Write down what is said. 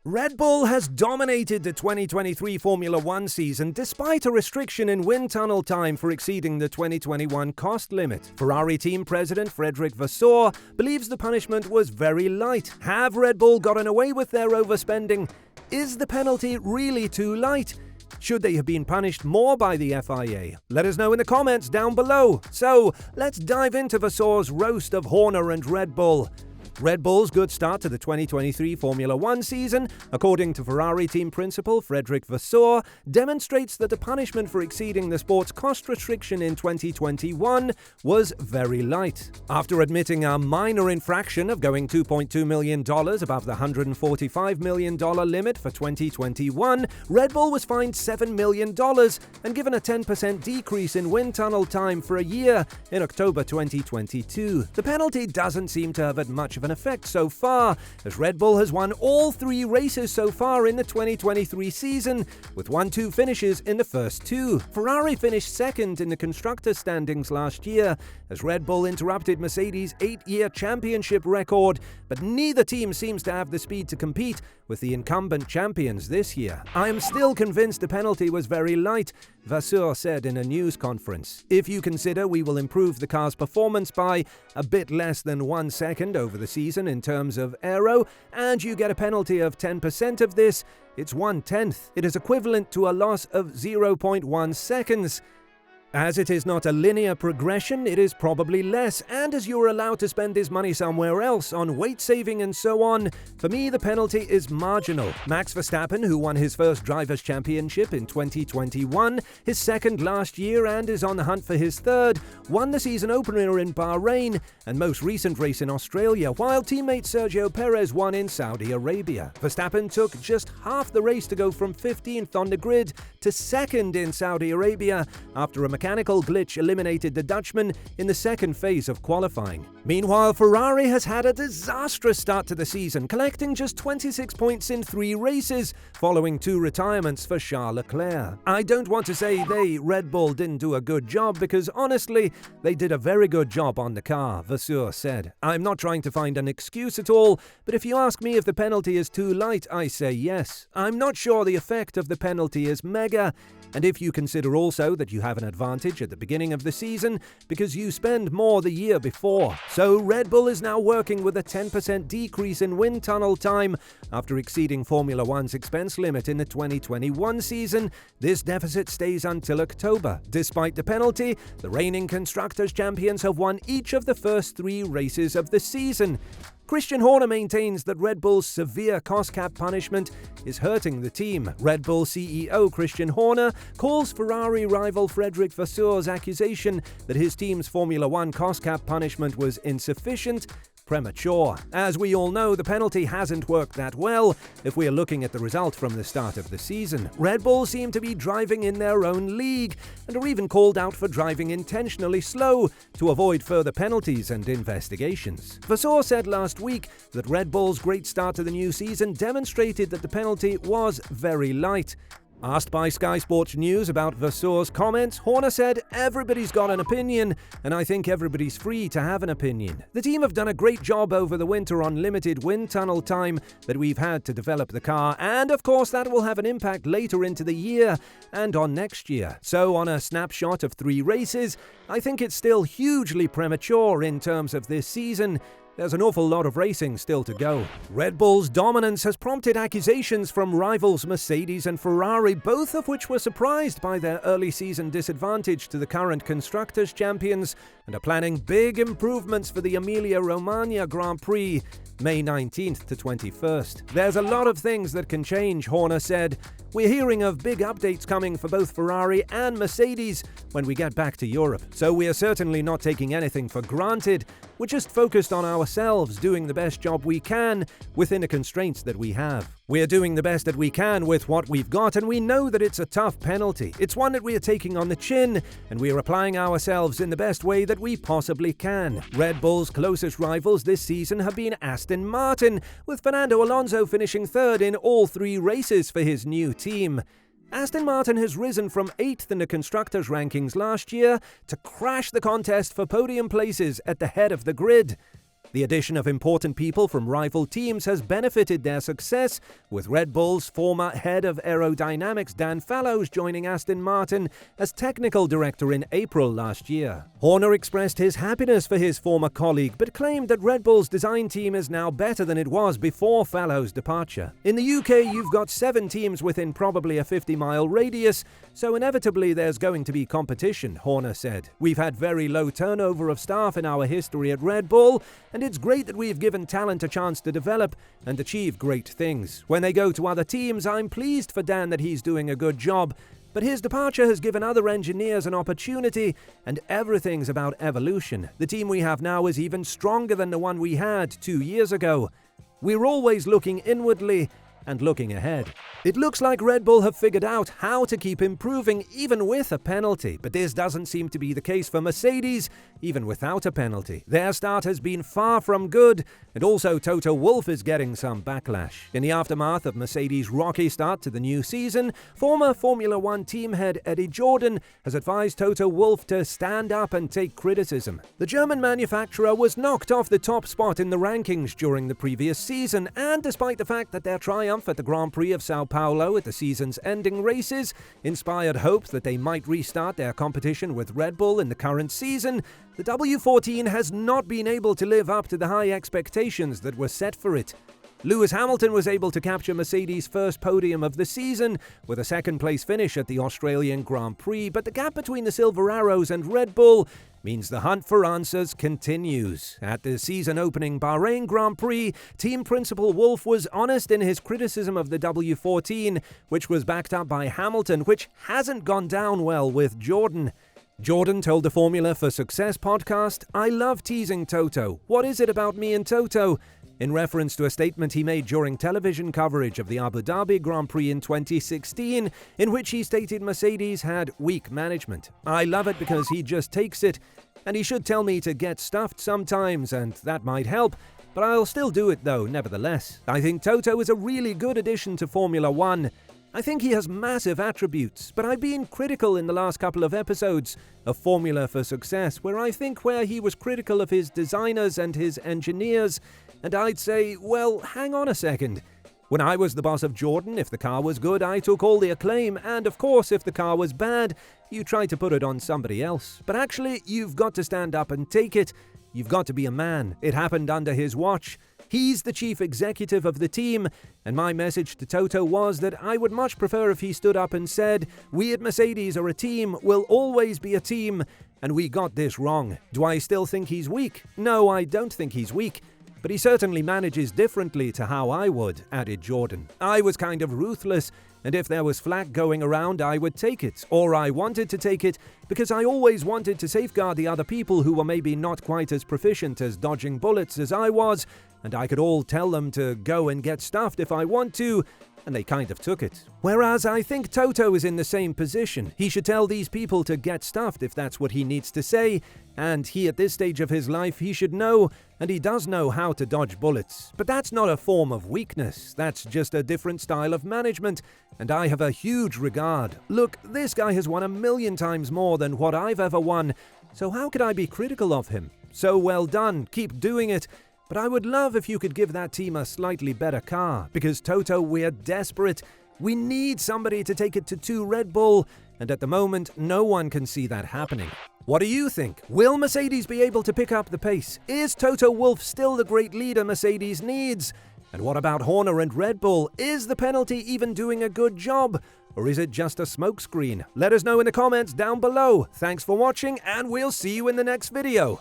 Red Bull has dominated the 2023 Formula One season despite a restriction in wind tunnel time for exceeding the 2021 cost limit. Ferrari team president Frederic Vasseur believes the punishment was very light. Have Red Bull gotten away with their overspending? Is the penalty really too light? Should they have been punished more by the FIA? Let us know in the comments down below. So, let's dive into Vasseur's roast of Horner and Red Bull. Red Bull's good start to the 2023 Formula One season, according to Ferrari team principal Frederic Vasseur, demonstrates that the punishment for exceeding the sport's cost restriction in 2021 was very light. After admitting a minor infraction of going $2.2 million above the $145 million limit for 2021, Red Bull was fined $7 million and given a 10% decrease in wind tunnel time for a year in October 2022. The penalty doesn't seem to have had much of an effect so far, as Red Bull has won all 3 races so far in the 2023 season, with 1-2 finishes in the first 2. Ferrari finished second in the constructors' standings last year, as Red Bull interrupted Mercedes' 8-year championship record, but neither team seems to have the speed to compete with the incumbent champions this year. "I am still convinced the penalty was very light," Vasseur said in a news conference. "If you consider we will improve the car's performance by a bit less than 1 second over the season in terms of aero, and you get a penalty of 10% of this, it's 1/10. It is equivalent to a loss of 0.1 seconds. As it is not a linear progression, it is probably less, and as you are allowed to spend this money somewhere else on weight saving and so on, for me the penalty is marginal." Max Verstappen, who won his first Drivers' Championship in 2021, his second last year and is on the hunt for his third, won the season opener in Bahrain and most recent race in Australia, while teammate Sergio Perez won in Saudi Arabia. Verstappen took just half the race to go from 15th on the grid to second in Saudi Arabia after a mechanical glitch eliminated the Dutchman in the second phase of qualifying. Meanwhile, Ferrari has had a disastrous start to the season, collecting just 26 points in 3 races, following 2 retirements for Charles Leclerc. "I don't want to say Red Bull, didn't do a good job, because honestly, they did a very good job on the car," Vasseur said. "I'm not trying to find an excuse at all, but if you ask me if the penalty is too light, I say yes. I'm not sure the effect of the penalty is mega, and if you consider also that you have an advantage at the beginning of the season because you spend more the year before. So Red Bull is now working with a 10% decrease in wind tunnel time after exceeding Formula One's expense limit in the 2021 season. This deficit stays until October. Despite the penalty, the reigning Constructors' Champions have won each of the first 3 races of the season. Christian Horner maintains that Red Bull's severe cost cap punishment is hurting the team. Red Bull CEO Christian Horner calls Ferrari rival Frederic Vasseur's accusation that his team's Formula One cost cap punishment was insufficient premature. As we all know, the penalty hasn't worked that well if we are looking at the result from the start of the season. Red Bull seem to be driving in their own league and are even called out for driving intentionally slow to avoid further penalties and investigations. Vasseur said last week that Red Bull's great start to the new season demonstrated that the penalty was very light. Asked by Sky Sports News about Vasseur's comments, Horner said, "Everybody's got an opinion, and I think everybody's free to have an opinion. The team have done a great job over the winter on limited wind tunnel time that we've had to develop the car, and of course that will have an impact later into the year and on next year. So on a snapshot of 3 races, I think it's still hugely premature in terms of this season. There's an awful lot of racing still to go." Red Bull's dominance has prompted accusations from rivals Mercedes and Ferrari, both of which were surprised by their early season disadvantage to the current Constructors' Champions and are planning big improvements for the Emilia-Romagna Grand Prix, May 19th to 21st. "There's a lot of things that can change," Horner said. "We're hearing of big updates coming for both Ferrari and Mercedes when we get back to Europe. So we are certainly not taking anything for granted. We're just focused on ourselves, doing the best job we can within the constraints that we have. We're doing the best that we can with what we've got, and we know that it's a tough penalty. It's one that we are taking on the chin, and we are applying ourselves in the best way that we possibly can." Red Bull's closest rivals this season have been Aston Martin, with Fernando Alonso finishing 3rd in all 3 races for his new team. Aston Martin has risen from 8th in the Constructors' rankings last year to crash the contest for podium places at the head of the grid. The addition of important people from rival teams has benefited their success, with Red Bull's former head of aerodynamics Dan Fallows joining Aston Martin as technical director in April last year. Horner expressed his happiness for his former colleague, but claimed that Red Bull's design team is now better than it was before Fallows' departure. In the UK, you've got 7 teams within probably a 50-mile radius, so inevitably there's going to be competition, Horner said. We've had very low turnover of staff in our history at Red Bull, and it's great that we've given talent a chance to develop and achieve great things. When they go to other teams, I'm pleased for Dan that he's doing a good job, but his departure has given other engineers an opportunity, and everything's about evolution. The team we have now is even stronger than the one we had 2 years ago. We're always looking inwardly and looking ahead. It looks like Red Bull have figured out how to keep improving even with a penalty, but this doesn't seem to be the case for Mercedes, even without a penalty. Their start has been far from good, and also Toto Wolff is getting some backlash. In the aftermath of Mercedes' rocky start to the new season, former Formula One team head Eddie Jordan has advised Toto Wolff to stand up and take criticism. The German manufacturer was knocked off the top spot in the rankings during the previous season, and despite the fact that their triumph at the Grand Prix of Sao Paulo at the season's ending races inspired hopes that they might restart their competition with Red Bull in the current season, the W14 has not been able to live up to the high expectations that were set for it. Lewis Hamilton was able to capture Mercedes' first podium of the season with a second-place finish at the Australian Grand Prix, but the gap between the Silver Arrows and Red Bull means the hunt for answers continues. At the season-opening Bahrain Grand Prix, team principal Wolff was honest in his criticism of the W14, which was backed up by Hamilton, which hasn't gone down well with Jordan. Jordan told the Formula for Success podcast, "I love teasing Toto. What is it about me and Toto?" in reference to a statement he made during television coverage of the Abu Dhabi Grand Prix in 2016, in which he stated Mercedes had weak management. "I love it because he just takes it, and he should tell me to get stuffed sometimes, and that might help, but I'll still do it though, nevertheless. I think Toto is a really good addition to Formula One. I think he has massive attributes, but I've been critical in the last couple of episodes of Formula for Success, where he was critical of his designers and his engineers, and I'd say, well, hang on a second. When I was the boss of Jordan, if the car was good, I took all the acclaim, and of course, if the car was bad, you tried to put it on somebody else. But actually, you've got to stand up and take it. You've got to be a man. It happened under his watch. He's the chief executive of the team, and my message to Toto was that I would much prefer if he stood up and said, we at Mercedes are a team, we'll always be a team, and we got this wrong. Do I still think he's weak? No, I don't think he's weak. But he certainly manages differently to how I would," added Jordan. "I was kind of ruthless, and if there was flack going around, I would take it, or I wanted to take it, because I always wanted to safeguard the other people who were maybe not quite as proficient as dodging bullets as I was, and I could all tell them to go and get stuffed if I want to, and they kind of took it. Whereas I think Toto is in the same position. He should tell these people to get stuffed if that's what he needs to say, and he at this stage of his life, he should know, and he does know how to dodge bullets. But that's not a form of weakness, that's just a different style of management, and I have a huge regard. Look, this guy has won 1,000,000 times more than what I've ever won, so how could I be critical of him? So well done, keep doing it. But I would love if you could give that team a slightly better car, because Toto, we're desperate. We need somebody to take it to 2 Red Bull, and at the moment, no one can see that happening. What do you think? Will Mercedes be able to pick up the pace? Is Toto Wolff still the great leader Mercedes needs? And what about Horner and Red Bull? Is the penalty even doing a good job? Or is it just a smokescreen? Let us know in the comments down below. Thanks for watching, and we'll see you in the next video.